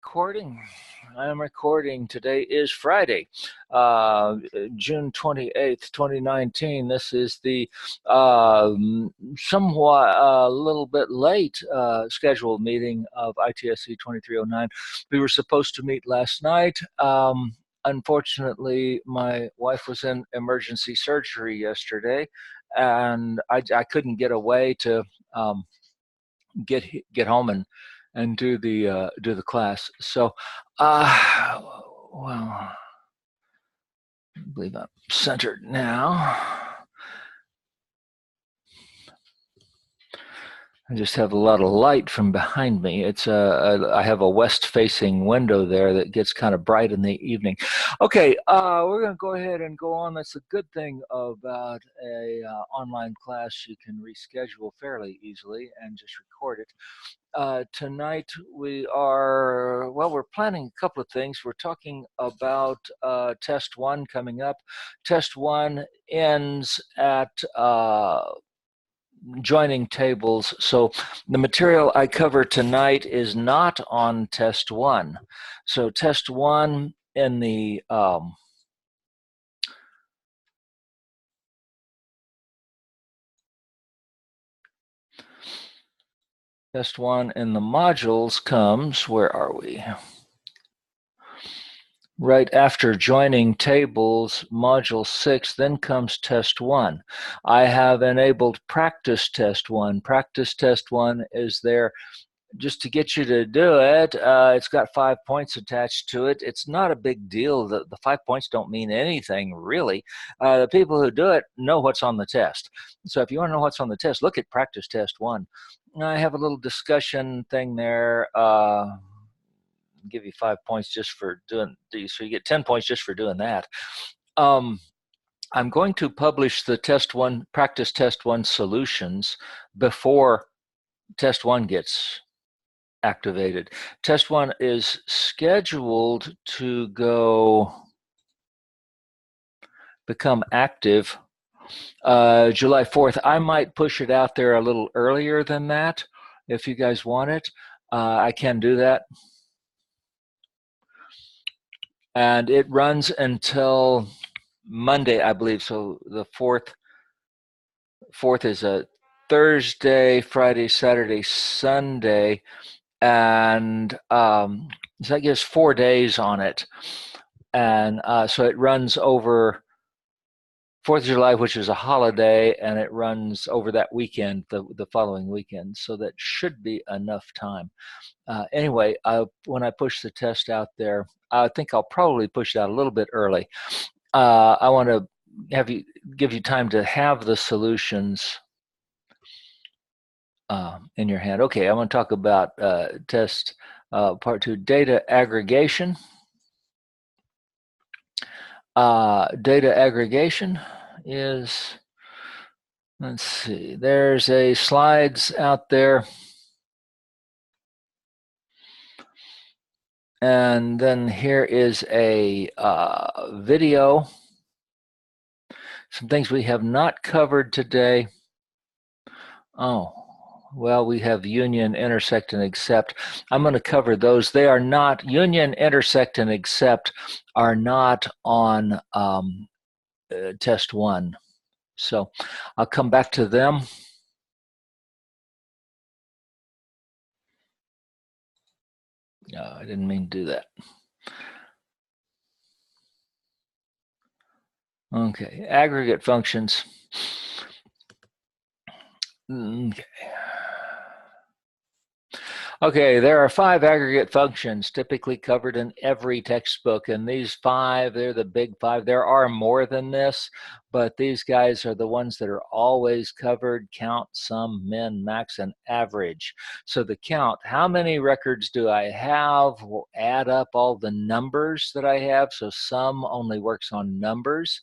recording? I am recording. Today is Friday, June 28th, 2019. This is the somewhat a little bit late scheduled meeting of ITSC 2309. We were supposed to meet last night. Unfortunately, my wife was in emergency surgery yesterday, and I couldn't get away to get home and do the class. So, well, I believe I'm centered now. I just have a lot of light from behind me. I have a west-facing window there that gets kind of bright in the evening. Okay, we're going to go ahead and go on. That's a good thing about a online class. You can reschedule fairly easily and just record it. Tonight we're planning a couple of things. We're talking about test one coming up. Test one ends at joining tables. So the material I cover tonight is not on test one. So test one in the test one in the modules comes, where are we? Right after joining tables, module 6, then comes test 1. I have enabled practice test 1. Practice test 1 is there just to get you to do it. It's got 5 points attached to it. It's not a big deal. The 5 points don't mean anything, really. The people who do it know what's on the test. So if you want to know what's on the test, look at practice test 1. I have a little discussion thing there. Give you 5 points just for doing these, so you get 10 points just for doing that. I'm going to publish the practice test 1 solutions before test 1 gets activated. Test 1 is scheduled to become active July 4th. I might push it out there a little earlier than that if you guys want it. I can do that. And it runs until Monday, I believe. So the 4th is a Thursday, Friday, Saturday, Sunday, and so that gives 4 days on it. And so it runs over 4th of July, which is a holiday, and it runs over that weekend, the following weekend. So that should be enough time. Anyway, when I push the test out there, I think I'll probably push it out a little bit early. I want to give you time to have the solutions in your hand. Okay, I want to talk about test part 2, data aggregation. Data aggregation is, let's see, there's a slides out there. And then here is a video. Some things we have not covered today. Oh, well, we have union, intersect, and accept. I'm going to cover those. They are not, union, intersect, and accept are not on test 1. So I'll come back to them. No, I didn't mean to do that. Okay, aggregate functions. Okay. Okay, there are 5 aggregate functions typically covered in every textbook, and these 5, they're the big 5. There are more than this, but these guys are the ones that are always covered: count, sum, min, max, and average. So the count, how many records do I have, will add up all the numbers that I have. So sum only works on numbers.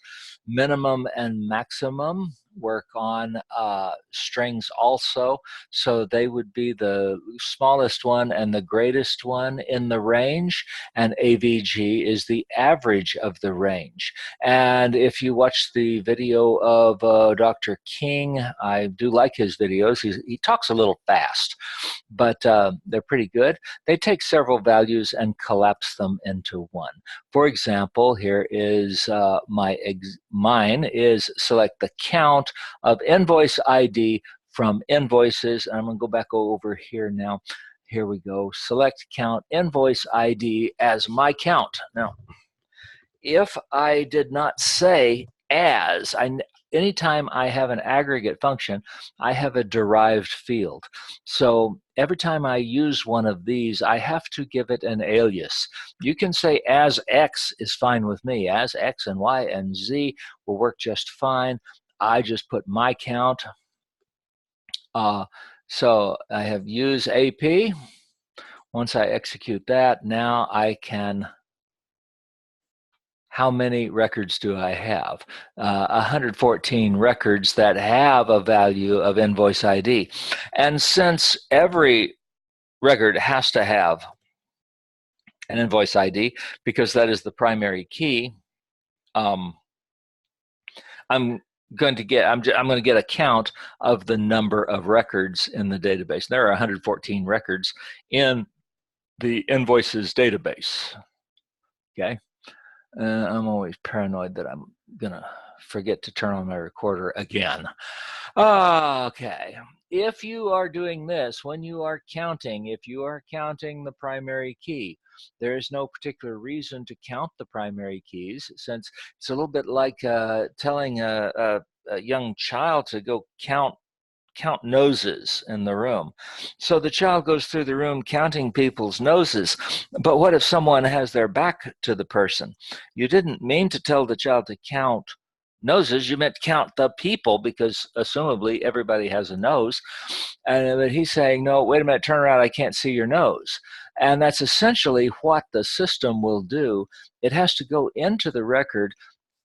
Minimum and maximum work on strings also. So they would be the smallest one and the greatest one in the range, and AVG is the average of the range. And if you watch the the video of Dr. King. I do like his videos. He talks a little fast, but they're pretty good. They take several values and collapse them into one. For example, here is mine is select the count of invoice ID from invoices. I'm going to go back over here now. Here we go. Select count invoice ID as my count. Now, if I did not say as, anytime I have an aggregate function, I have a derived field. So every time I use one of these, I have to give it an alias. You can say as X is fine with me. As X and Y and Z will work just fine. I just put my count. So I have use AP. Once I execute that, now I can, how many records do I have? 114 records that have a value of invoice ID. And since every record has to have an invoice ID, because that is the primary key, I'm going to get a count of the number of records in the database. There are 114 records in the invoices database. Okay. I'm always paranoid that I'm gonna forget to turn on my recorder again. Okay. If you are doing this, when you are counting, if you are counting the primary key, there is no particular reason to count the primary keys, since it's a little bit like telling a young child to go count noses in the room. So the child goes through the room counting people's noses, but what if someone has their back to the person? You didn't mean to tell the child to count noses, you meant count the people, because assumably everybody has a nose. But he's saying, no, wait a minute, turn around, I can't see your nose. And that's essentially what the system will do. It has to go into the record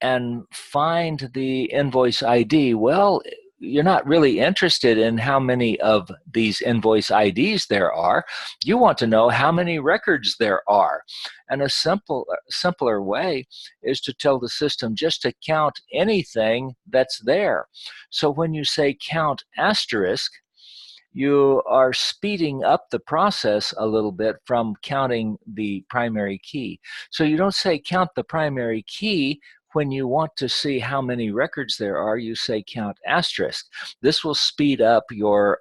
and find the invoice ID. Well, you're not really interested in how many of these invoice IDs there are. You want to know how many records there are. And a simpler way is to tell the system just to count anything that's there. So when you say count asterisk, you are speeding up the process a little bit from counting the primary key. So you don't say count the primary key. When you want to see how many records there are, you say count asterisk. This will speed up your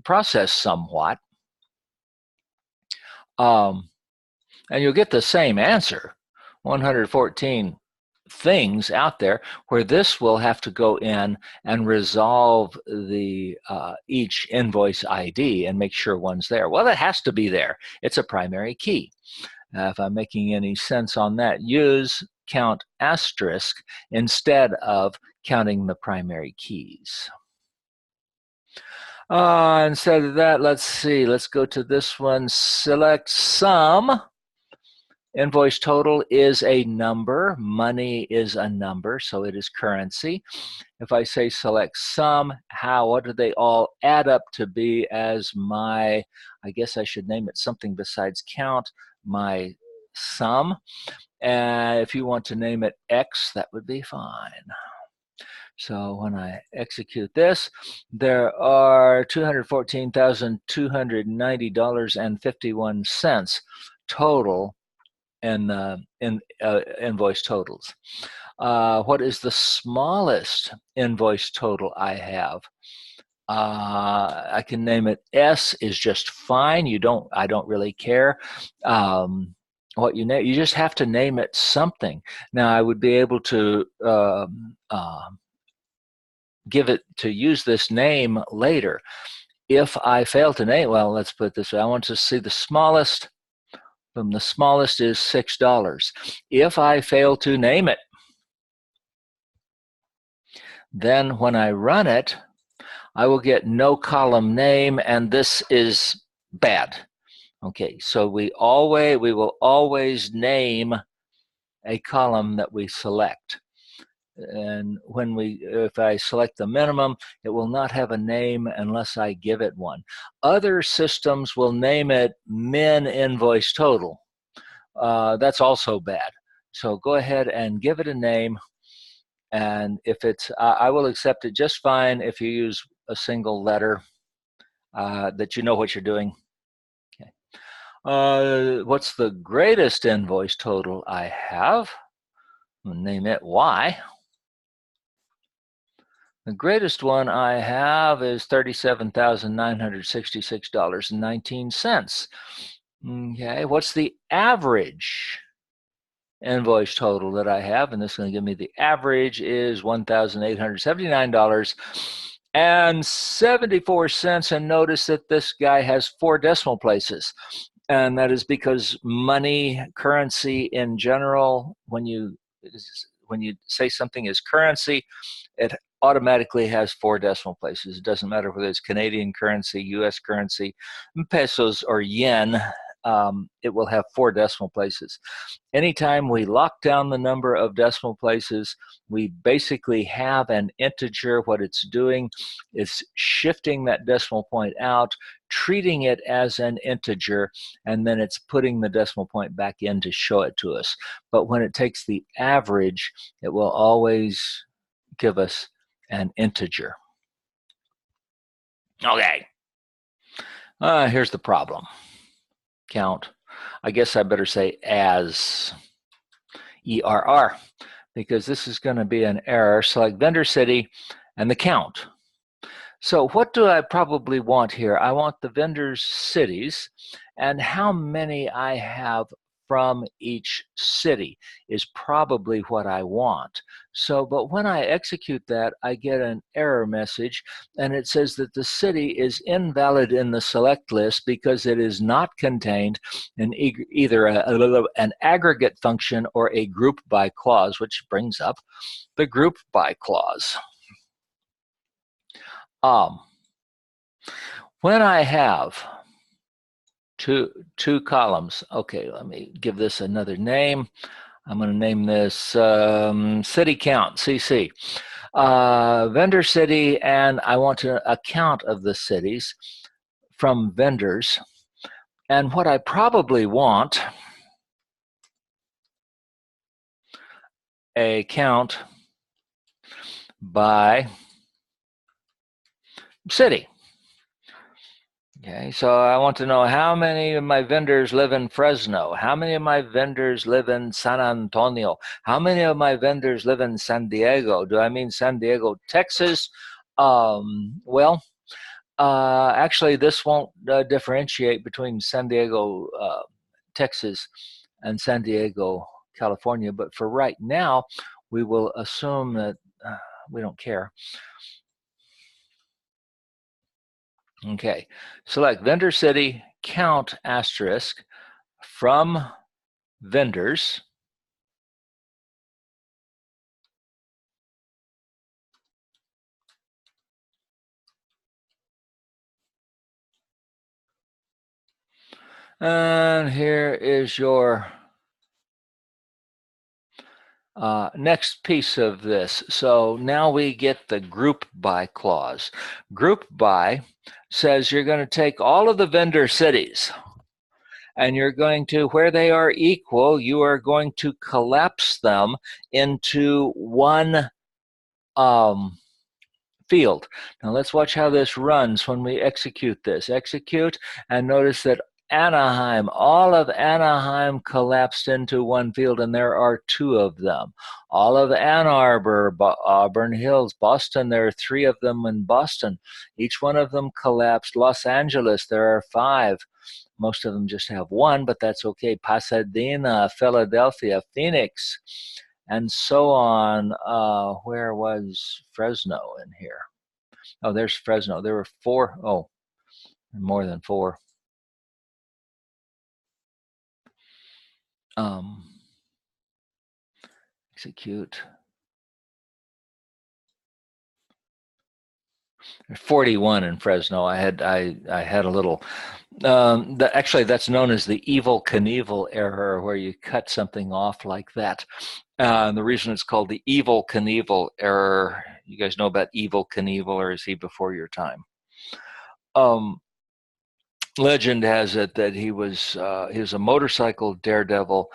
process somewhat. And you'll get the same answer, 114 things out there, where this will have to go in and resolve the each invoice ID and make sure one's there. Well, it has to be there. It's a primary key. If I'm making any sense on that, use count asterisk instead of counting the primary keys. Instead of that, let's see, let's go to this one. Select sum. Invoice total is a number. Money is a number, so it is currency. If I say select sum, what do they all add up to be as my, I guess I should name it something besides count, my sum. And if you want to name it X, that would be fine. So when I execute this, there are $214,290.51 total in invoice totals. What is the smallest invoice total I have? I can name it S is just fine. I don't really care. What you name, you just have to name it something. Now I would be able to use this name later. If I fail to name, well, let's put it this way. I want to see the smallest. The smallest is $6. If I fail to name it, then when I run it, I will get no column name, and this is bad. Okay, so we will always name a column that we select. And if I select the minimum, it will not have a name unless I give it one. Other systems will name it min invoice total. That's also bad. So go ahead and give it a name. And if it's, I will accept it just fine if you use a single letter that you know what you're doing. Okay. What's the greatest invoice total I have? We'll name it Y. The greatest one I have is $37,966.19. Okay, what's the average invoice total that I have? And this is going to give me the average is $1,879.74. And notice that this guy has 4 decimal places. And that is because money, currency in general, when you say something is currency, it automatically has 4 decimal places. It doesn't matter whether it's Canadian currency, US currency, pesos, or yen, it will have 4 decimal places. Anytime we lock down the number of decimal places, we basically have an integer. What it's doing is shifting that decimal point out, treating it as an integer, and then it's putting the decimal point back in to show it to us. But when it takes the average, it will always give us an integer. Okay. Here's the problem. Count. I guess I better say as ERR, because this is going to be an error. Select vendor city and the count. So what do I probably want here? I want the vendor's cities and how many I have from each city is probably what I want. So, but when I execute that, I get an error message, and it says that the city is invalid in the select list because it is not contained in either an aggregate function or a group by clause, which brings up the group by clause. When I have two columns. Okay, let me give this another name. I'm going to name this city count, CC. Vendor city, and I want a count of the cities from vendors. And what I probably want, a count by city. Okay, so I want to know how many of my vendors live in Fresno, how many of my vendors live in San Antonio, how many of my vendors live in San Diego. Do I mean San Diego, Texas? Actually, this won't differentiate between San Diego, Texas and San Diego, California, but for right now, we will assume that we don't care. Okay, select vendor city, count asterisk from vendors. And here is your next piece of this. So now we get the group by clause. Group by says you're going to take all of the vendor cities and you're going to, where they are equal, you are going to collapse them into one field. Now let's watch how this runs when we execute this. Execute, and notice that Anaheim, all of Anaheim collapsed into one field, and there are 2 of them. All of Ann Arbor, Auburn Hills, Boston, there are 3 of them in Boston. Each one of them collapsed. Los Angeles, there are 5. Most of them just have 1, but that's okay. Pasadena, Philadelphia, Phoenix, and so on. Where was Fresno in here? Oh, there's Fresno. There were 4. Oh, more than 4. Execute. There's 41 in Fresno. I had a little. Actually, that's known as the Evel Knievel error, where you cut something off like that. The reason it's called the Evel Knievel error, you guys know about Evel Knievel, or is he before your time? Legend has it that he was a motorcycle daredevil,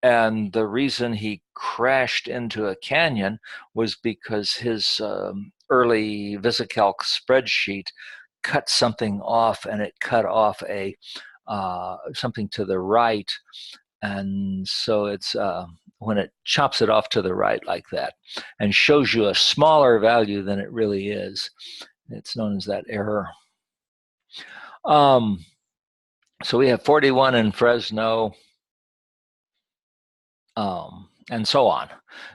And the reason he crashed into a canyon was because his early VisiCalc spreadsheet cut something off, and it cut off a something to the right. And so it's when it chops it off to the right like that and shows you a smaller value than it really is, it's known as that error. So we have 41 in Fresno, and so on.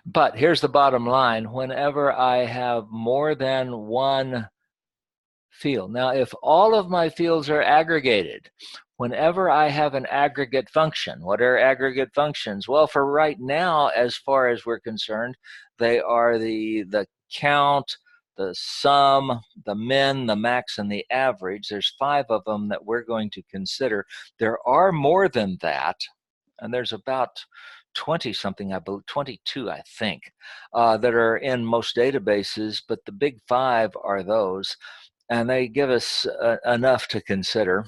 But here's the bottom line. Whenever I have more than one field, now if all of my fields are aggregated, whenever I have an aggregate function, what are aggregate functions? Well, for right now, as far as we're concerned, they are the count, the sum, the min, the max, and the average. There's 5 of them that we're going to consider. There are more than that, and there's about 20 something, I believe, 22, I think, that are in most databases, but the big 5 are those, and they give us enough to consider.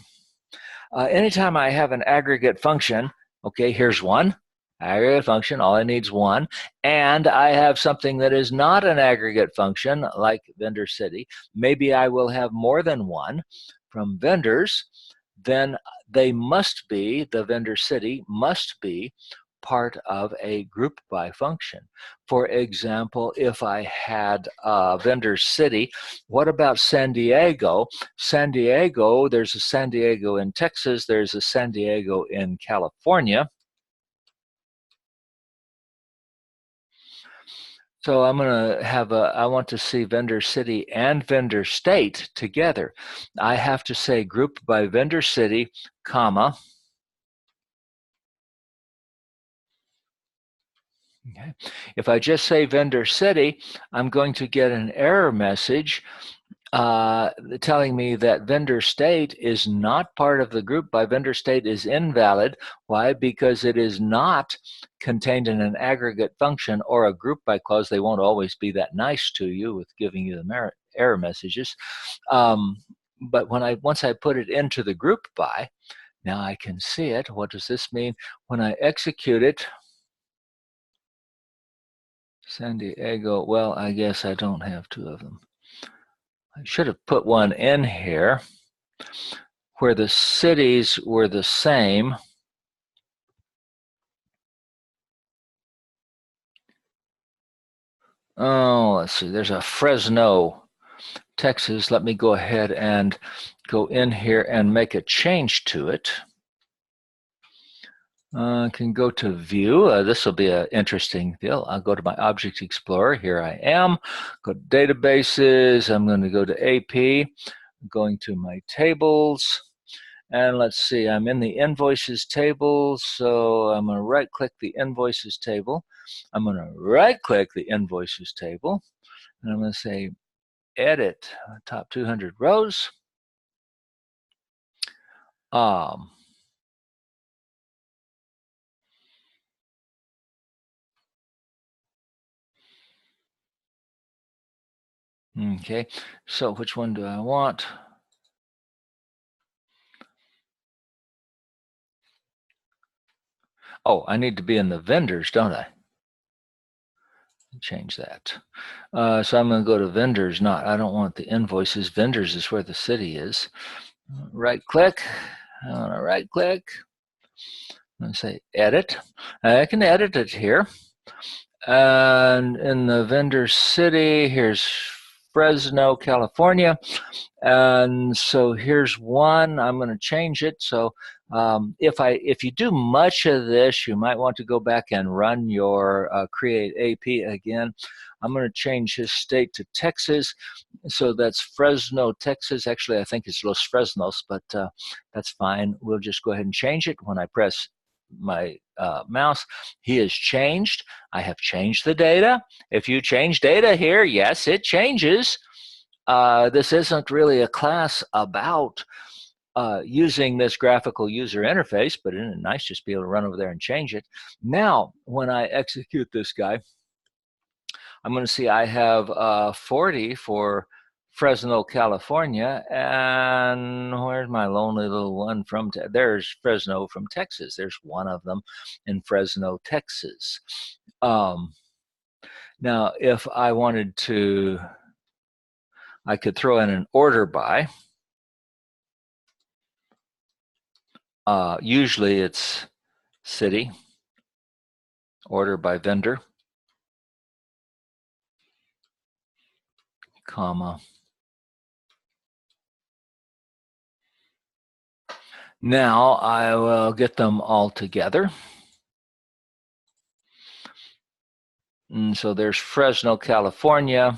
Anytime I have an aggregate function, okay, here's one, aggregate function, all I need is one, and I have something that is not an aggregate function, like vendor city, maybe I will have more than one from vendors, then they must be, the vendor city must be part of a group by function. For example, if I had a vendor city, what about San Diego? San Diego, there's a San Diego in Texas, there's a San Diego in California. So I'm going to have I want to see vendor city and vendor state together. I have to say group by vendor city, comma. Okay. If I just say vendor city, I'm going to get an error message telling me that vendor state is not part of the group by vendor state is invalid. Why? Because it is not contained in an aggregate function or a group by clause. They won't always be that nice to you with giving you the error messages. But once I put it into the group by, now I can see it. What does this mean? When I execute it, San Diego, well, I guess I don't have 2 of them. I should have put one in here where the cities were the same. Oh, let's see, there's a Fresno, Texas. Let me go ahead and go in here and make a change to it. I can go to view. This will be an interesting deal. I'll go to my Object Explorer. Here I am. Go to databases. I'm going to go to AP. I'm going to my tables. And let's see, I'm in the invoices table. So I'm going to right click the invoices table. I'm going to right click the invoices table. And I'm going to say edit top 200 rows. Okay, so which one do I want? Oh, I need to be in the vendors, don't I? Change that. So I'm going to go to vendors, I don't want the invoices. Vendors is where the city is. Right click. I want to right click. I'm going to say edit. I can edit it here. And in the vendor city, here's Fresno, California. And so here's one. I'm going to change it. So if you do much of this, you might want to go back and run your create AP again. I'm going to change his state to Texas. So that's Fresno, Texas. Actually, I think it's Los Fresnos, but that's fine. We'll just go ahead and change it when I press my mouse. He has changed. I have changed the data. If you change data here, yes, it changes. This isn't really a class about using this graphical user interface, but it's nice just to be able to run over there and change it. Now, when I execute this guy, I'm going to see I have 40 for Fresno, California, and where's my lonely little one from? There's Fresno from Texas. There's one of them in Fresno, Texas. Now, if I wanted to, I could throw in an order by. Usually it's city, order by vendor, comma. Now I will get them all together. And so there's Fresno, California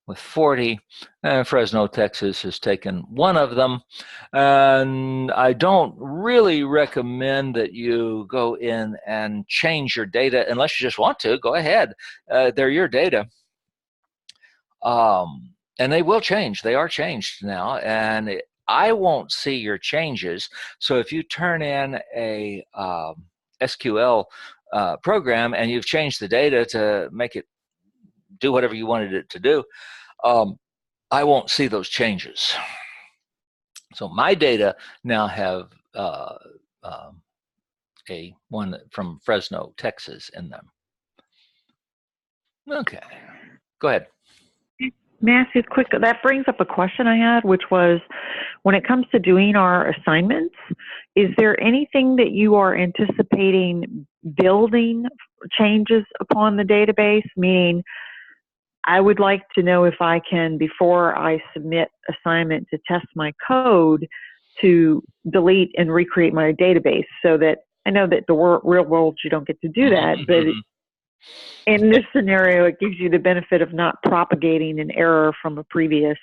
with 40, and Fresno, Texas has taken one of them. And I don't really recommend that you go in and change your data unless you just want to. Go ahead. They're your data. And they will change. They are changed now. And I won't see your changes. So if you turn in a SQL program and you've changed the data to make it do whatever you wanted it to do, I won't see those changes. So my data now have a one from Fresno, Texas in them. Okay, go ahead. May I ask you quick, that brings up a question I had, which was, when it comes to doing our assignments, is there anything that you are anticipating building changes upon the database? Meaning, I would like to know if I can, before I submit assignment to test my code, to delete and recreate my database, so that I know that the real world you don't get to do that, but in this scenario, it gives you the benefit of not propagating an error from a previous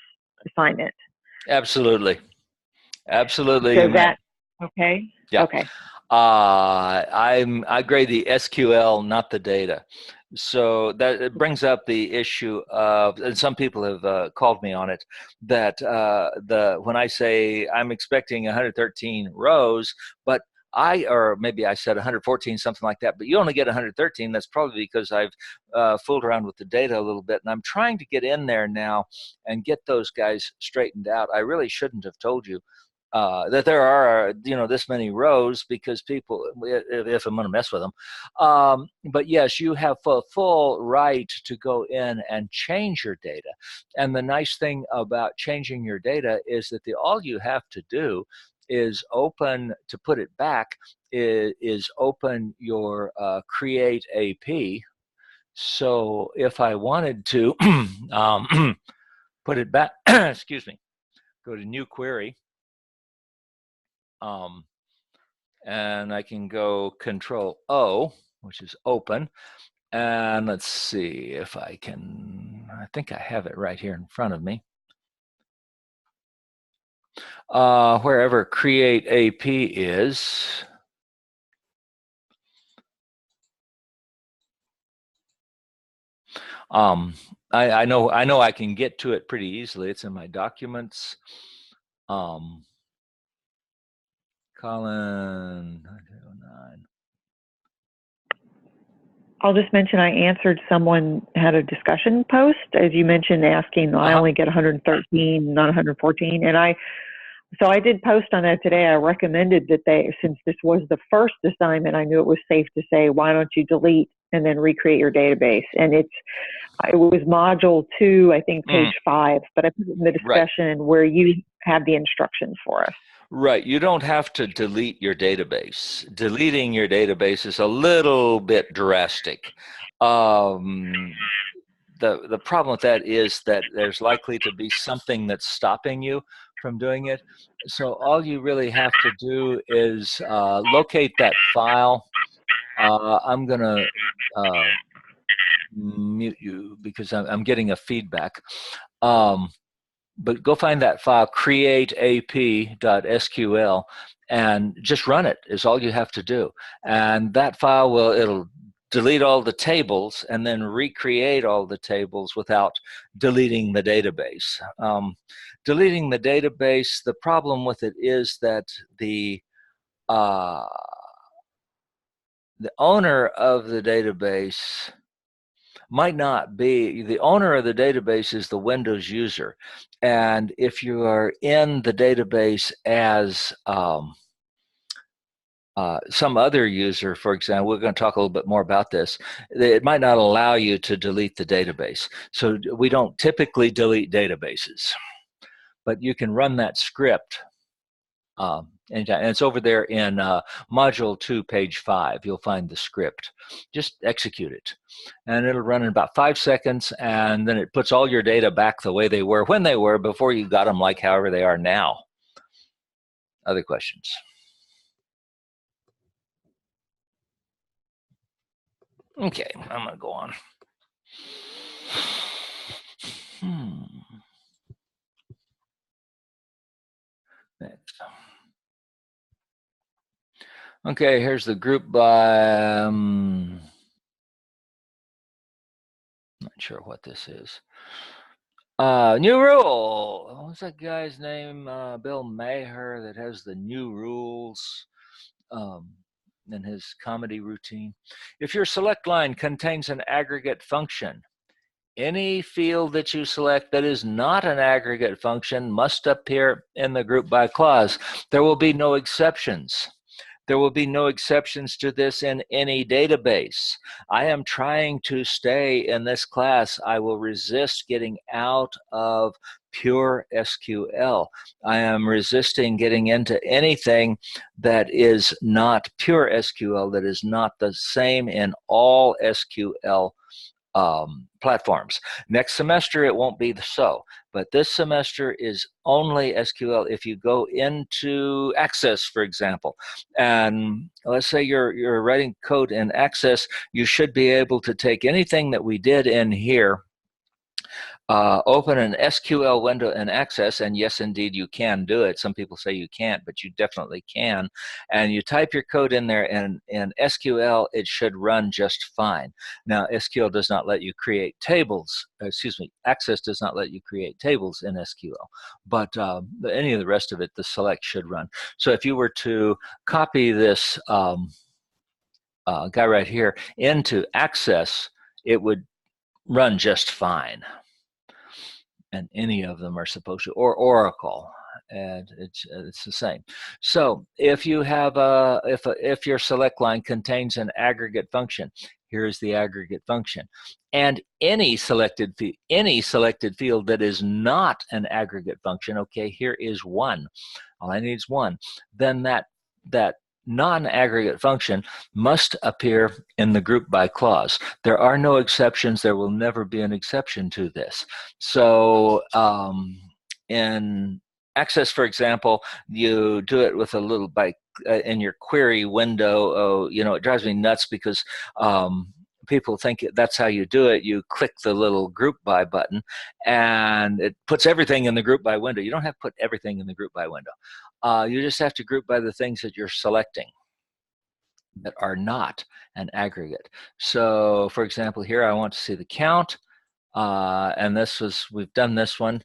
assignment. Absolutely. Absolutely. So that, okay? Yeah. Okay. I grade the SQL, not the data. So that it brings up the issue of, and some people have called me on it, that when I say I'm expecting 113 rows, but or maybe I said 114, something like that, but you only get 113. That's probably because I've fooled around with the data a little bit, and I'm trying to get in there now and get those guys straightened out. I really shouldn't have told you that there are, this many rows, because people, if I'm going to mess with them. But yes, you have a full right to go in and change your data. And the nice thing about changing your data is that all you have to do is to put it back, is open your Create AP. So if I wanted to put it back, excuse me, go to New Query. And I can go Control O, which is open. And let's see if I think I have it right here in front of me. Wherever Create AP is. I know I can get to it pretty easily. It's in my documents. Colin 909. I'll just mention I answered someone had a discussion post, as you mentioned, asking, I only get 113, not 114. And so I did post on that today. I recommended that since this was the first assignment, I knew it was safe to say, why don't you delete and then recreate your database? And it was module 2, I think page 5, but I put it in the discussion where you have the instructions for us. Right. You don't have to delete your database. Deleting your database is a little bit drastic. The problem with that is that there's likely to be something that's stopping you from doing it. So all you really have to do is locate that file. I'm going to mute you because I'm getting a feedback. But go find that file, createap.sql, and just run it is all you have to do. And that file it'll delete all the tables and then recreate all the tables without deleting the database. Deleting the database, the problem with it is that the owner of the database might not be. The owner of the database is the Windows user. And if you are in the database as some other user, for example, we're going to talk a little bit more about this, it might not allow you to delete the database. So we don't typically delete databases, but you can run that script. And it's over there in Module 2, page 5. You'll find the script. Just execute it. And it'll run in about 5 seconds, and then it puts all your data back the way they were when they were before you got them, like however they are now. Other questions? Okay, I'm going to go on. Next. Okay, here's the group by, not sure what this is. New rule. What's that guy's name? Bill Maher, that has the new rules in his comedy routine. If your select line contains an aggregate function, any field that you select that is not an aggregate function must appear in the group by clause. There will be no exceptions. There will be no exceptions to this in any database. I am trying to stay in this class. I will resist getting out of pure SQL. I am resisting getting into anything that is not pure SQL, that is not the same in all SQL platforms. Next semester, it won't be so. But this semester is only SQL. If you go into Access, for example, and let's say you're writing code in Access, you should be able to take anything that we did in here, open an SQL window in Access, and yes, indeed, you can do it. Some people say you can't, but you definitely can. And you type your code in there, and in SQL, it should run just fine. Now, SQL does not let you create tables. Excuse me, Access does not let you create tables in SQL, but any of the rest of it, the select should run. So if you were to copy this guy right here into Access, it would run just fine. And any of them are supposed to, or Oracle, and it's the same. So if you have if your select line contains an aggregate function, here's the aggregate function, and any selected field that is not an aggregate function, okay, here is one. All I need is one. Then that non-aggregate function must appear in the group by clause. There are no exceptions. There will never be an exception to this. So in Access, for example, you do it with a little in your query window. You know, it drives me nuts because people think that's how you do it. You click the little group by button and it puts everything in the group by window. You don't have to put everything in the group by window. You just have to group by the things that you're selecting that are not an aggregate. So for example, here I want to see the count, and we've done this one.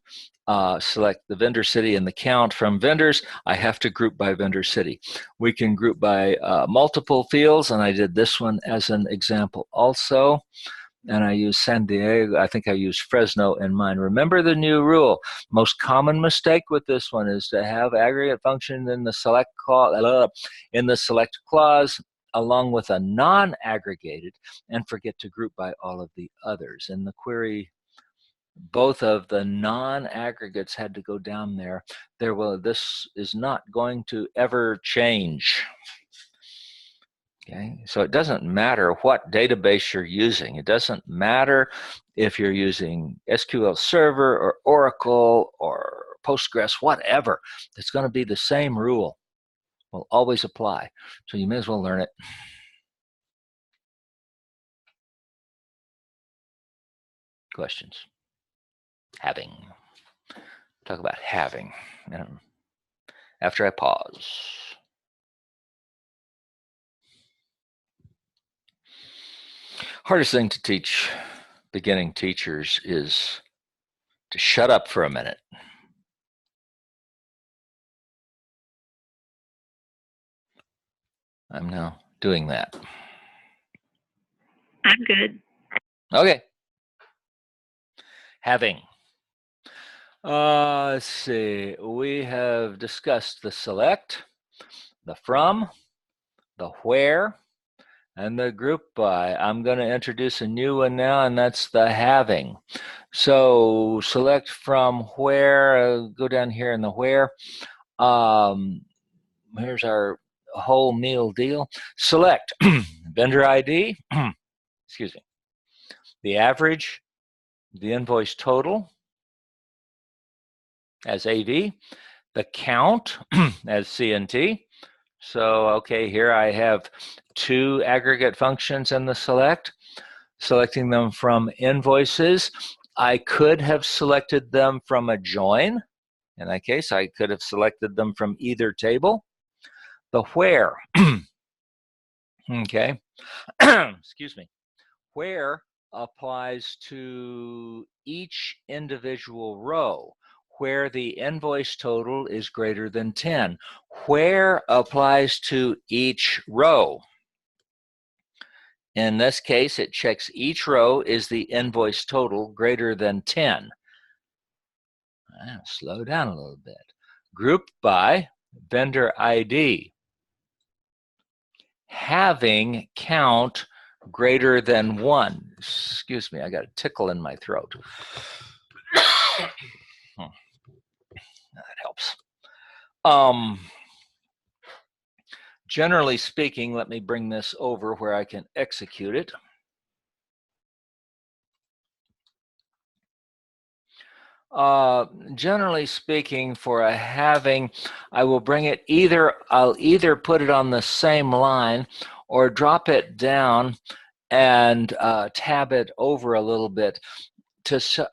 Select the vendor city and the count from vendors. I have to group by vendor city. We can group by multiple fields, and I did this one as an example also. And I use San Diego. I think I used Fresno in mine. Remember the new rule. Most common mistake with this one is to have aggregate function in the select clause along with a non-aggregated, and forget to group by all of the others. In the query, both of the non-aggregates had to go down there. This is not going to ever change. Okay, so it doesn't matter what database you're using. It doesn't matter if you're using SQL Server or Oracle or Postgres, whatever. It's going to be the same rule. Will always apply. So you may as well learn it. Questions? Having. Talk about having. After I pause. Hardest thing to teach beginning teachers is to shut up for a minute. I'm now doing that. I'm good. Okay. Having. Let's see, we have discussed the select, the from, the where, and the group by. I'm going to introduce a new one now, and that's the having. So select from where, go down here in the where. Here's our whole meal deal. Select vendor ID, excuse me, the average, the invoice total as AV, the count as CNT. So, okay, here I have two aggregate functions in the select, selecting them from invoices. I could have selected them from a join. In that case, I could have selected them from either table. The where, okay, excuse me, where applies to each individual row, where the invoice total is greater than 10. Where applies to each row. In this case, it checks each row is the invoice total greater than 10. Slow down a little bit. Group by vendor ID. Having count greater than 1. Excuse me, I got a tickle in my throat. That helps. Generally speaking, let me bring this over where I can execute it. Generally speaking, for a having, I will bring it I'll either put it on the same line or drop it down and tab it over a little bit.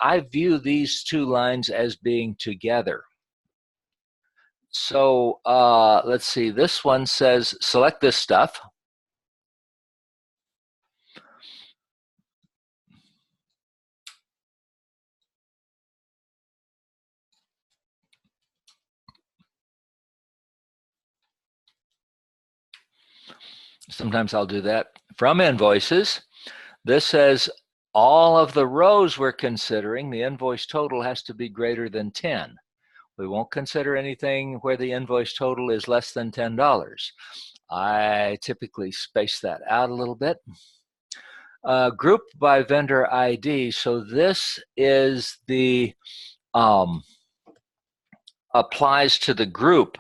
I view these two lines as being together. So let's see, this one says select this stuff. Sometimes I'll do that. From invoices, this says all of the rows we're considering, the invoice total has to be greater than 10. We won't consider anything where the invoice total is less than $10. I typically space that out a little bit. Group by vendor ID. So this is the applies to the group.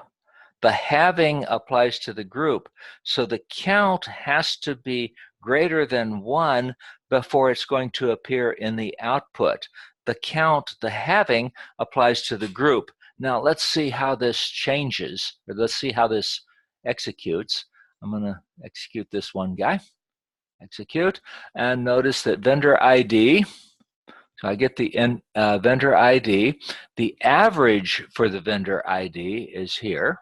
The having applies to the group. So the count has to be greater than 1 before it's going to appear in the output. The count, the having, applies to the group. Now let's see how this changes, or let's see how this executes. I'm going to execute this one guy. Execute, and notice that vendor ID, so I get the vendor ID. The average for the vendor ID is here.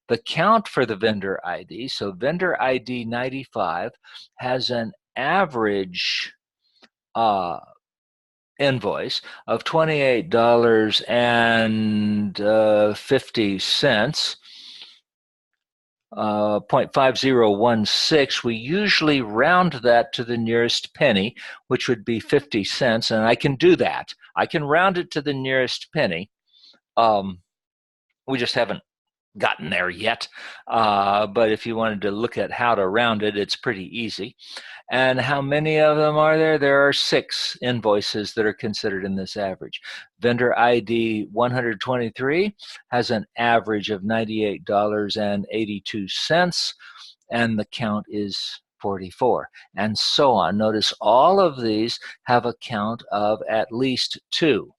The count for the vendor ID, so vendor ID 95 has an average invoice of $28.50. 0.5016, we usually round that to the nearest penny, which would be 50 cents, and I can do that. I can round it to the nearest penny. We just haven't gotten there yet, but if you wanted to look at how to round it, it's pretty easy. And how many of them are there? There are 6 invoices that are considered in this average. Vendor ID 123 has an average of $98.82, and the count is 44, and so on. Notice all of these have a count of at least 2.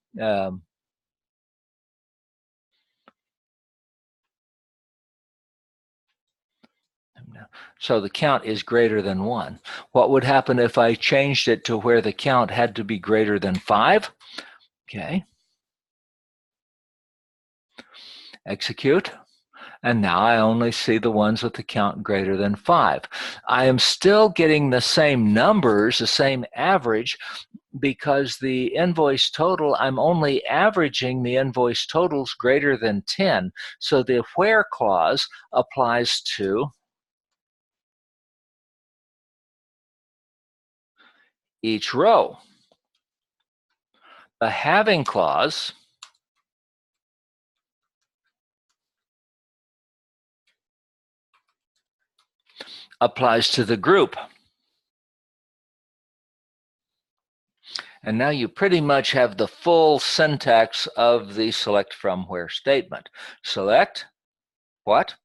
So the count is greater than 1. What would happen if I changed it to where the count had to be greater than 5? Okay. Execute. And now I only see the ones with the count greater than 5. I am still getting the same numbers, the same average, because the invoice total, I'm only averaging the invoice totals greater than 10. So the where clause applies to each row. The having clause applies to the group. And now you pretty much have the full syntax of the select from where statement. Select what?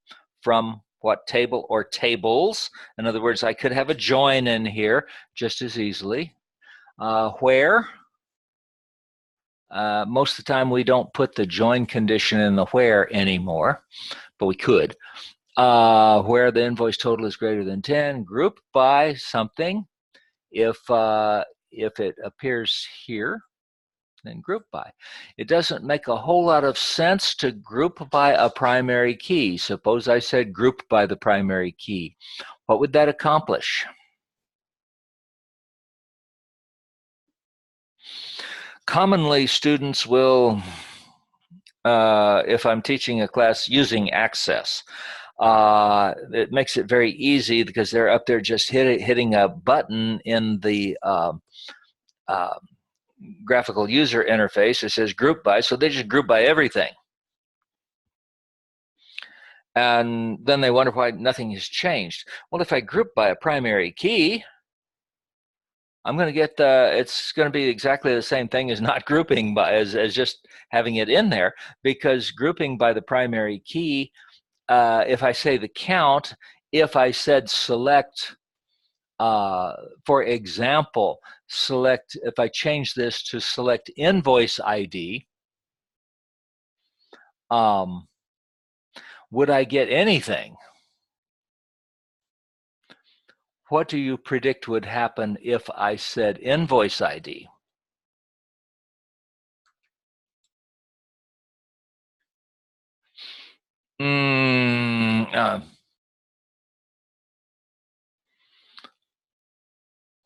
From what table or tables? In other words, I could have a join in here just as easily. Where? Most of the time we don't put the join condition in the where anymore, but we could. Where the invoice total is greater than 10, group by something. If it appears here, then group by. It doesn't make a whole lot of sense to group by a primary key. Suppose I said group by the primary key. What would that accomplish? Commonly, students will, if I'm teaching a class using Access, it makes it very easy because they're up there just hitting a button in the graphical user interface. It says group by, so they just group by everything. And then they wonder why nothing has changed. Well, if I group by a primary key, I'm going to get it's going to be exactly the same thing as not grouping by, as just having it in there, because grouping by the primary key, if I say the count, if I said select, for example, select, if I change this to select invoice ID, would I get anything? What do you predict would happen if I said invoice ID?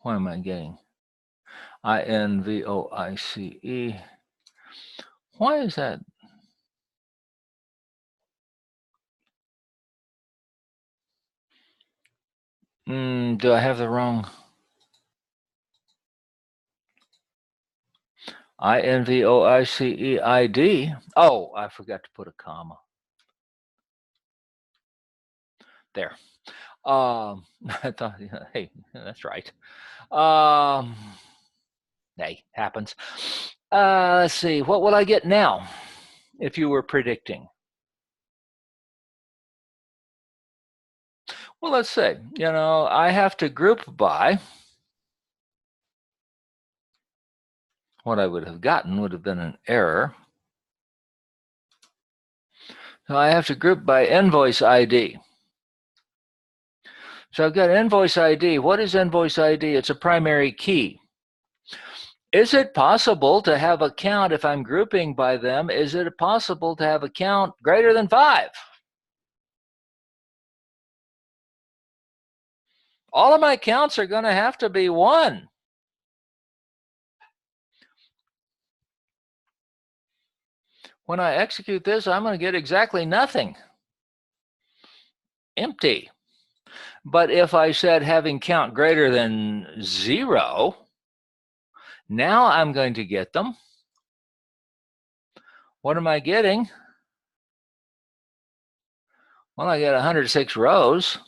What am I getting? INVOICE. Why is that? Do I have the wrong? INVOICEID. Oh, I forgot to put a comma. There. I thought, hey, that's right. Hey, happens. Let's see, what will I get now if you were predicting? Well, let's say, I have to group by. What I would have gotten would have been an error. So I have to group by invoice ID. So I've got invoice ID. What is invoice ID? It's a primary key. Is it possible to have a count, if I'm grouping by them, is it possible to have a count greater than 5? All of my counts are going to have to be 1. When I execute this, I'm going to get exactly nothing. Empty. But if I said having count greater than 0, now I'm going to get them. What am I getting? Well, I get 106 rows.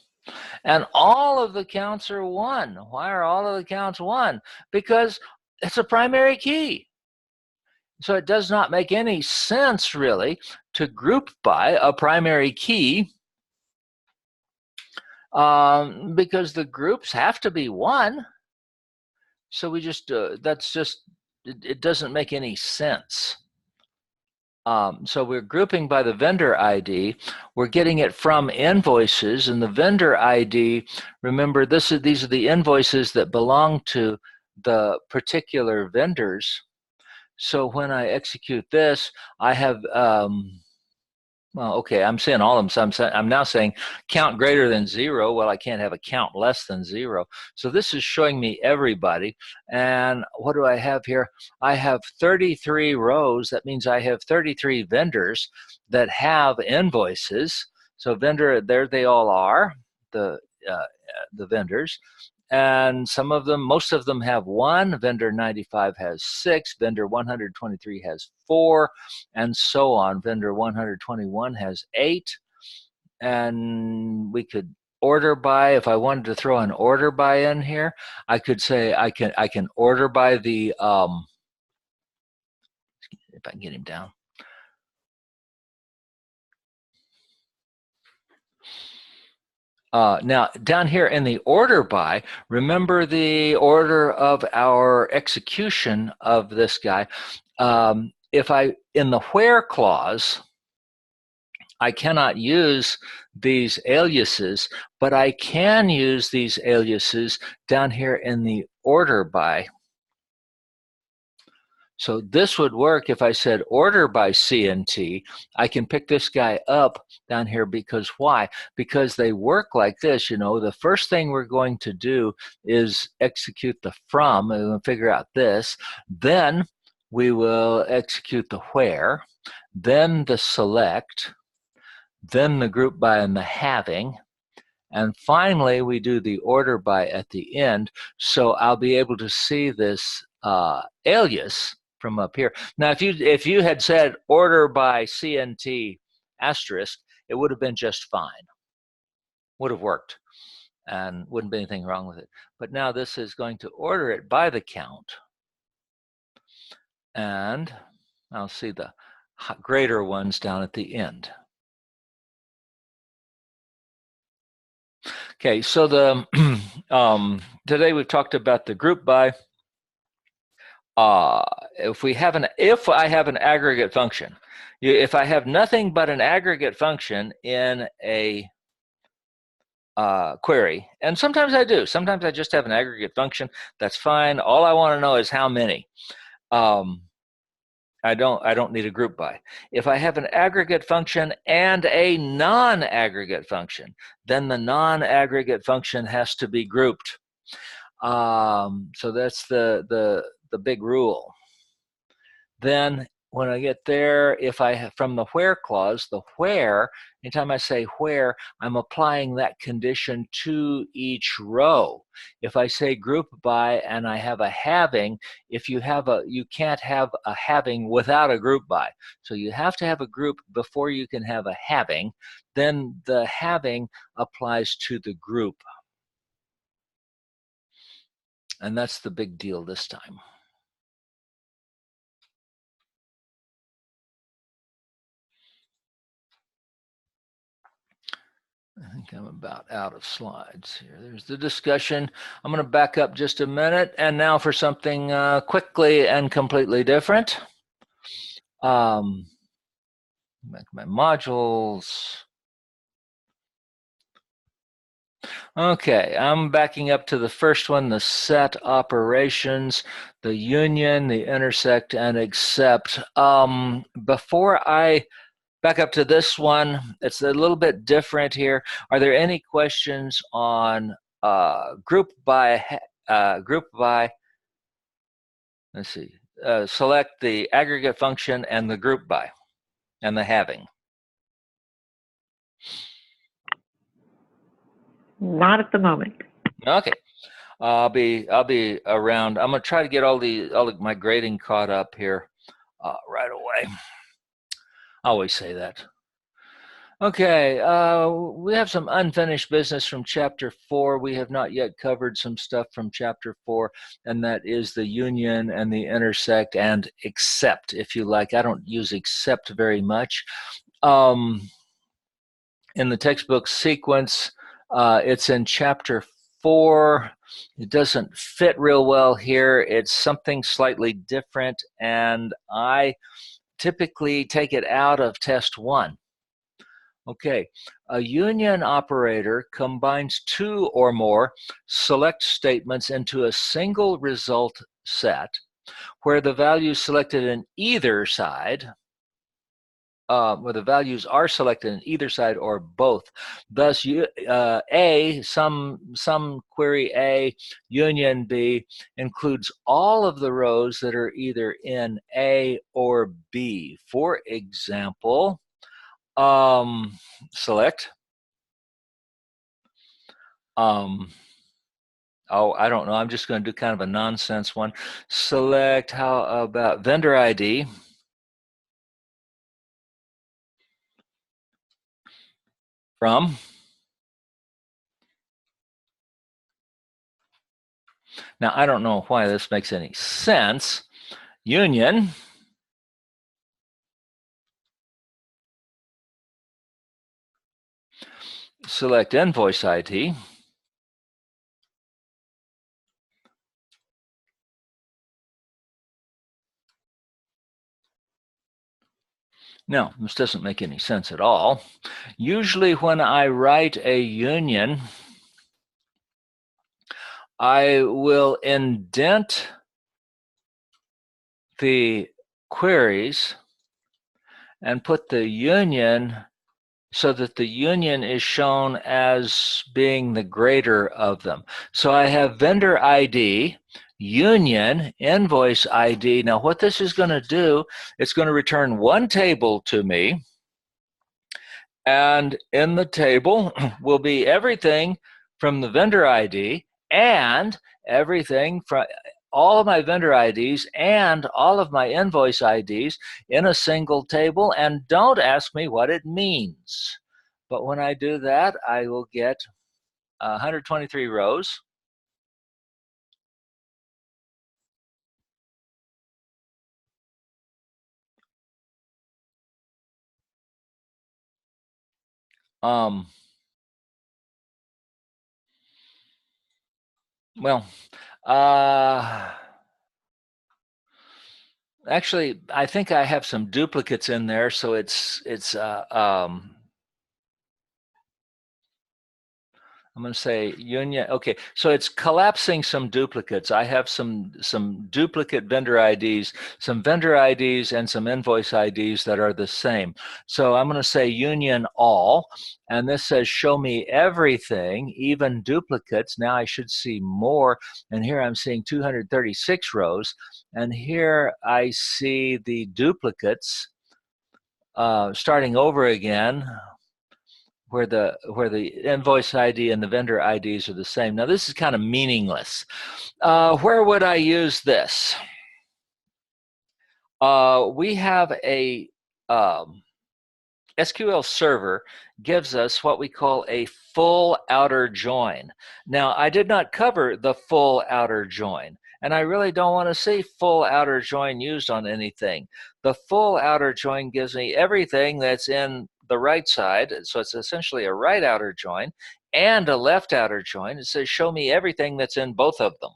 And all of the counts are 1. Why are all of the counts 1? Because it's a primary key. So it does not make any sense, really, to group by a primary key, because the groups have to be 1. So we just, that's just, it doesn't make any sense. So we're grouping by the vendor ID. We're getting it from invoices, and the vendor ID, remember, these are the invoices that belong to the particular vendors. So when I execute this, I have, well, okay, I'm saying all of them. So I'm now saying count greater than 0. Well, I can't have a count less than 0. So this is showing me everybody. And what do I have here? I have 33 rows. That means I have 33 vendors that have invoices. So vendor, there they all are, the vendors. and some of them, most of them have 1. Vendor 95 has 6. Vendor 123 has 4, and so on. Vendor 121 has 8. And we could order by, if I wanted to throw an order by in here, I could say I can order by the, if I can get him down. Now, down here in the order by, remember the order of our execution of this guy. If I, in the where clause, I cannot use these aliases, but I can use these aliases down here in the order by. So this would work if I said order by CNT. I can pick this guy up down here because why? Because they work like this, you know. The first thing we're going to do is execute the from, and we'll figure out this. Then we will execute the where, then the select, then the group by and the having, and finally we do the order by at the end. So I'll be able to see this alias from up here. Now, if you had said order by CNT asterisk, it would have been just fine. Would have worked, and wouldn't be anything wrong with it. But now this is going to order it by the count, and I'll see the greater ones down at the end. Okay, so the today we've talked about the group by. If I have an aggregate function, if I have nothing but an aggregate function in a query, and sometimes I do. Sometimes I just have an aggregate function. That's fine. All I want to know is how many. I don't need a group by. If I have an aggregate function and a non-aggregate function, then the non-aggregate function has to be grouped. So that's the big rule. Then when I get there, if I have from the where clause, the where, anytime I say where, I'm applying that condition to each row. If I say group by and I have a having, you can't have a having without a group by. So you have to have a group before you can have a having. Then the having applies to the group. And that's the big deal this time. I think I'm about out of slides here. There's the discussion. I'm going to back up just a minute. And now for something quickly and completely different. Back to my modules. Okay, I'm backing up to the first one, the set operations, the union, the intersect, and except. Before I back up to this one, it's a little bit different here. Are there any questions on group by? Let's see. Select the aggregate function and the group by, and the having. Not at the moment. Okay. I'll be around. I'm gonna try to get all of my grading caught up here right away. I always say that. Okay, we have some unfinished business from Chapter 4. We have not yet covered some stuff from Chapter 4, and that is the union and the intersect and except, if you like. I don't use except very much. In the textbook sequence, it's in Chapter 4. It doesn't fit real well here. It's something slightly different, and I typically take it out of Test 1. Okay, a union operator combines 2 or more select statements into a single result set where the values selected in either side, where the values are selected in either side or both. Thus, some query A, union B includes all of the rows that are either in A or B. For example, select oh, I don't know. I'm just going to do kind of a nonsense one. Select, how about vendor ID? From. Now, I don't know why this makes any sense. Union. Select invoice ID. No, this doesn't make any sense at all. Usually when I write a union, I will indent the queries and put the union so that the union is shown as being the greater of them. So I have vendor ID, union, invoice ID. Now what this is going to do, it's going to return one table to me, and in the table will be everything from the vendor ID and everything from all of my vendor IDs and all of my invoice IDs in a single table. And don't ask me what it means. But when I do that, I will get 123 rows. Well, actually, I think I have some duplicates in there, so I'm going to say union. Okay, so it's collapsing some duplicates. I have some duplicate vendor IDs, some vendor IDs, and some invoice IDs that are the same. So I'm going to say union all, and this says show me everything, even duplicates. Now I should see more, and here I'm seeing 236 rows, and here I see the duplicates starting over again, where the invoice ID and the vendor IDs are the same. Now this is kind of meaningless. Where would I use this? We have a SQL Server gives us what we call a full outer join. Now I did not cover the full outer join, and I really don't want to see full outer join used on anything. The full outer join gives me everything that's in the right side, so it's essentially a right outer join, and a left outer join. It says show me everything that's in both of them.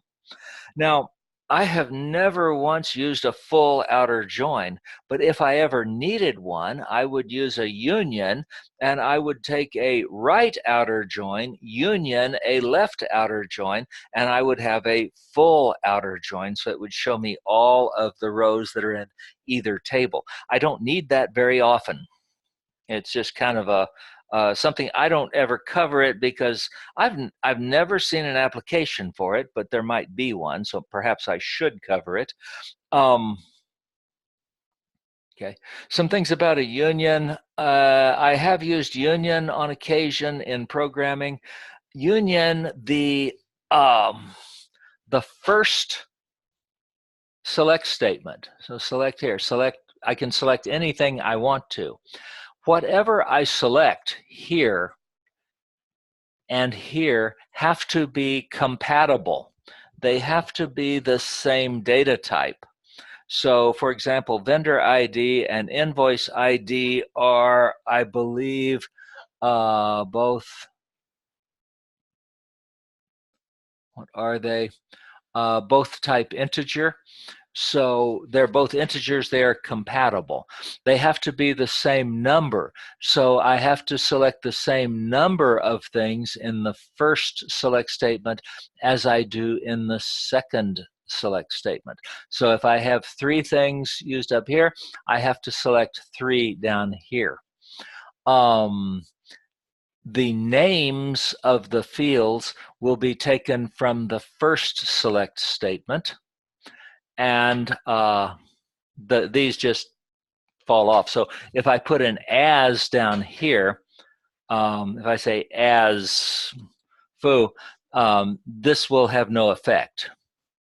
Now, I have never once used a full outer join, but if I ever needed one, I would use a union, and I would take a right outer join, union a left outer join, and I would have a full outer join, so it would show me all of the rows that are in either table. I don't need that very often. It's just kind of a something I don't ever cover it because I've never seen an application for it, but there might be one, so perhaps I should cover it. Okay, some things about a union. I have used union on occasion in programming. Union, the first select statement. So select here. Select. I can select anything I want to. Whatever I select here and here have to be compatible. They have to be the same data type. So for example, vendor ID and invoice ID are, I believe, both, what are they? Both type integer. So they're both integers, they are compatible. They have to be the same number. So I have to select the same number of things in the first select statement as I do in the second select statement. So if I have 3 things used up here, I have to select 3 down here. The names of the fields will be taken from the first select statement, and these just fall off. So if I put an as down here, if I say as foo, this will have no effect,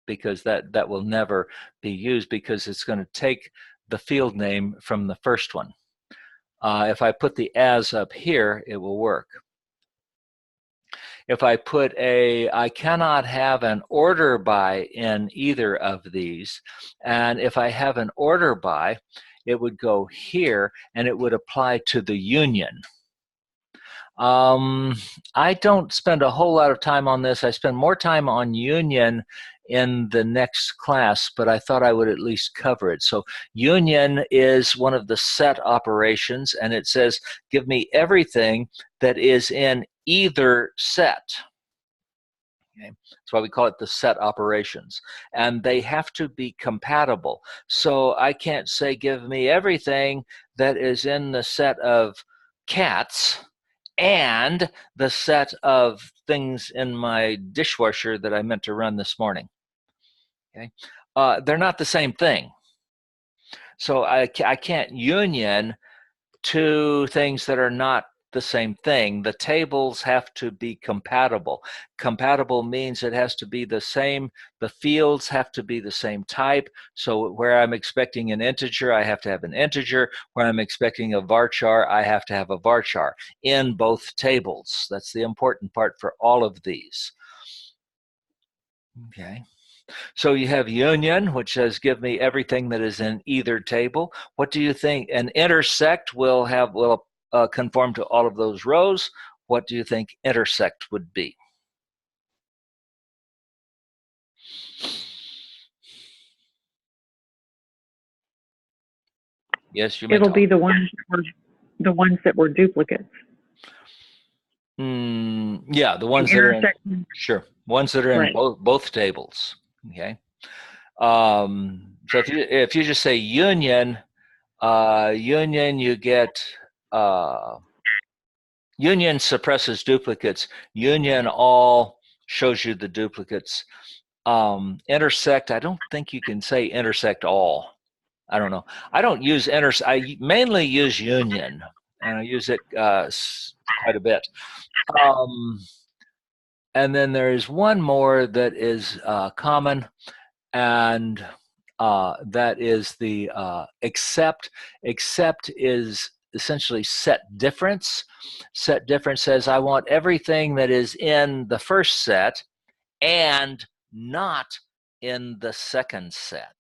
because that will never be used, because it's going to take the field name from the first one. If I put the as up here, it will work. If I put I cannot have an order by in either of these, and if I have an order by, it would go here and it would apply to the union. I don't spend a whole lot of time on this. I spend more time on union in the next class, but I thought I would at least cover it. So union is one of the set operations, and it says, give me everything that is in either set. Okay. That's why we call it the set operations. And they have to be compatible. So I can't say, give me everything that is in the set of cats and the set of things in my dishwasher that I meant to run this morning. Okay, they're not the same thing. So I can't union two things that are not the same thing. The tables have to be compatible. Compatible means it has to be the same, the fields have to be the same type. So where I'm expecting an integer, I have to have an integer. Where I'm expecting a varchar, I have to have a varchar in both tables. That's the important part for all of these. Okay. So you have union, which says give me everything that is in either table. What do you think? An intersect will conform to all of those rows. What do you think intersect would be? Yes, you may. It'll be the ones that were duplicates. Yeah, the ones that are in, sure, ones that are in both tables. Okay. So if you just say union, union, you get union suppresses duplicates. Union all shows you the duplicates. Intersect, I don't think you can say intersect all. I don't know. I don't use I mainly use union, and I use it quite a bit. And then there is one more that is common, and that is the except. Except is essentially set difference. Set difference says I want everything that is in the first set and not in the second set.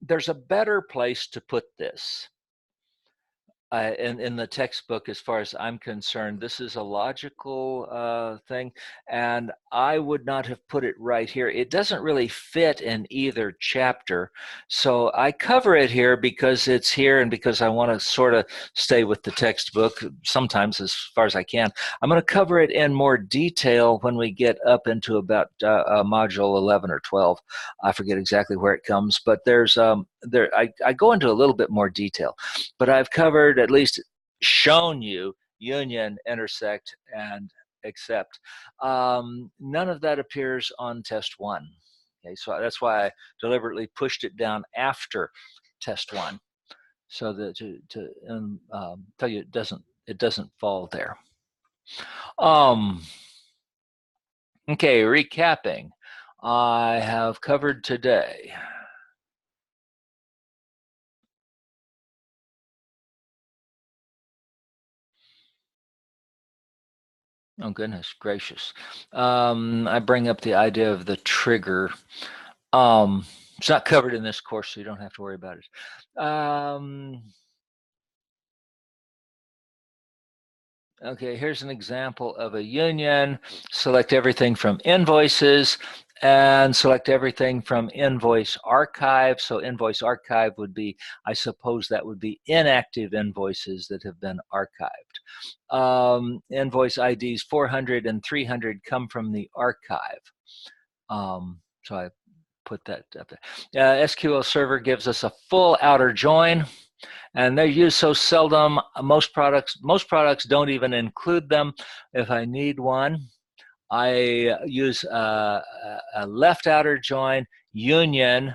There's a better place to put this. In the textbook, as far as I'm concerned, this is a logical thing, and I would not have put it right here. It doesn't really fit in either chapter, so I cover it here because it's here and because I want to sort of stay with the textbook sometimes as far as I can. I'm going to cover it in more detail when we get up into about module 11 or 12. I forget exactly where it comes, but there's I go into a little bit more detail, but I've covered, at least shown you, union, intersect, and except. None of that appears on test 1. Okay, so that's why I deliberately pushed it down after test 1, so that to tell you it doesn't fall there. Okay, recapping. I have covered today. Oh, goodness gracious. I bring up the idea of the trigger. It's not covered in this course, so you don't have to worry about it. Okay, here's an example of a union. Select everything from invoices and select everything from invoice archive. So invoice archive would be, I suppose that would be inactive invoices that have been archived. Invoice IDs 400 and 300 come from the archive. So I put that up there. SQL Server gives us a full outer join, and they're used so seldom. Most products don't even include them. If I need one, I use a left outer join, union,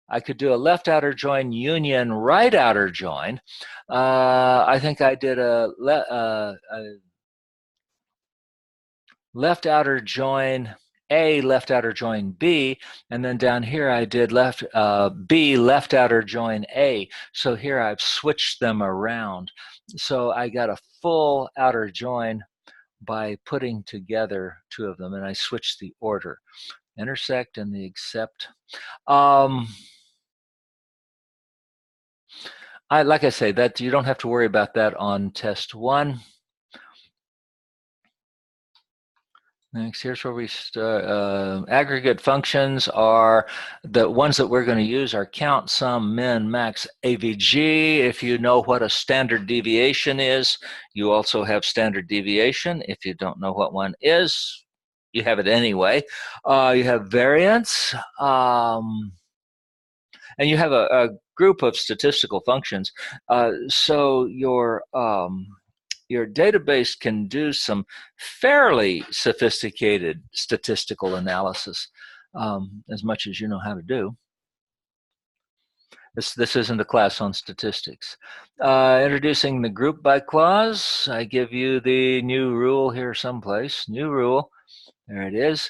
I could do a left outer join union right outer join. I think I did a left outer join A, left outer join B, and then down here I did B, left outer join A. So here I've switched them around. So I got a full outer join by putting together two of them, and I switched the order. Intersect and the accept. Like I say, that you don't have to worry about that on test 1. Next, here's where we start. Aggregate functions are the ones that we're going to use are count, sum, min, max, AVG. If you know what a standard deviation is, you also have standard deviation. If you don't know what one is, you have it anyway. You have variance, and you have a group of statistical functions. So your database can do some fairly sophisticated statistical analysis, as much as you know how to do. This isn't a class on statistics. Introducing the group by clause. I give you the new rule here someplace. New rule. There it is.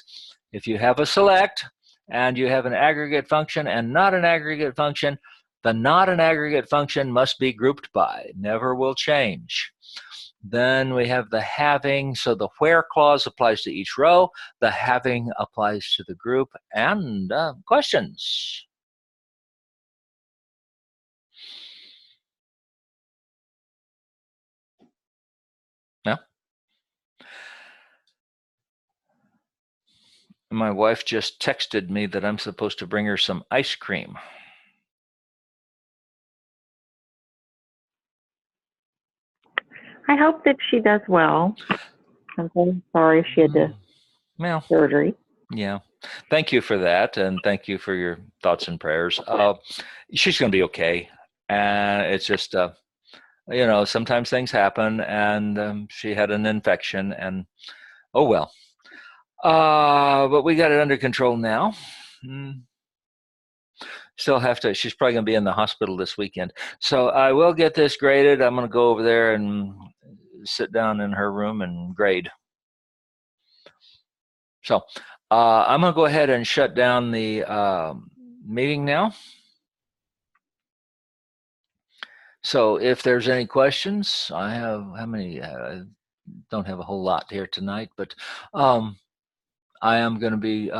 If you have a select and you have an aggregate function and not an aggregate function, the not an aggregate function must be grouped by. Never will change. Then we have the having, so the where clause applies to each row, the having applies to the group, and questions. No? My wife just texted me that I'm supposed to bring her some ice cream. I hope that she does well. I'm so sorry she had to surgery. Yeah. Thank you for that, and thank you for your thoughts and prayers. She's going to be okay, and it's just, you know, sometimes things happen, and she had an infection, and oh well. But we got it under control now. Still have to, she's probably going to be in the hospital this weekend. So I will get this graded. I'm going to go over there and sit down in her room and grade. So I'm going to go ahead and shut down the meeting now. So if there's any questions, I have, how many? Don't have a whole lot here tonight, but I am going to be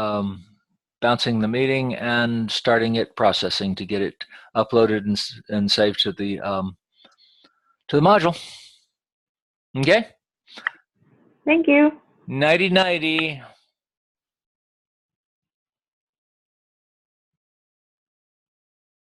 bouncing the meeting and starting it processing to get it uploaded and saved to the module. Okay. Thank you. Nighty nighty.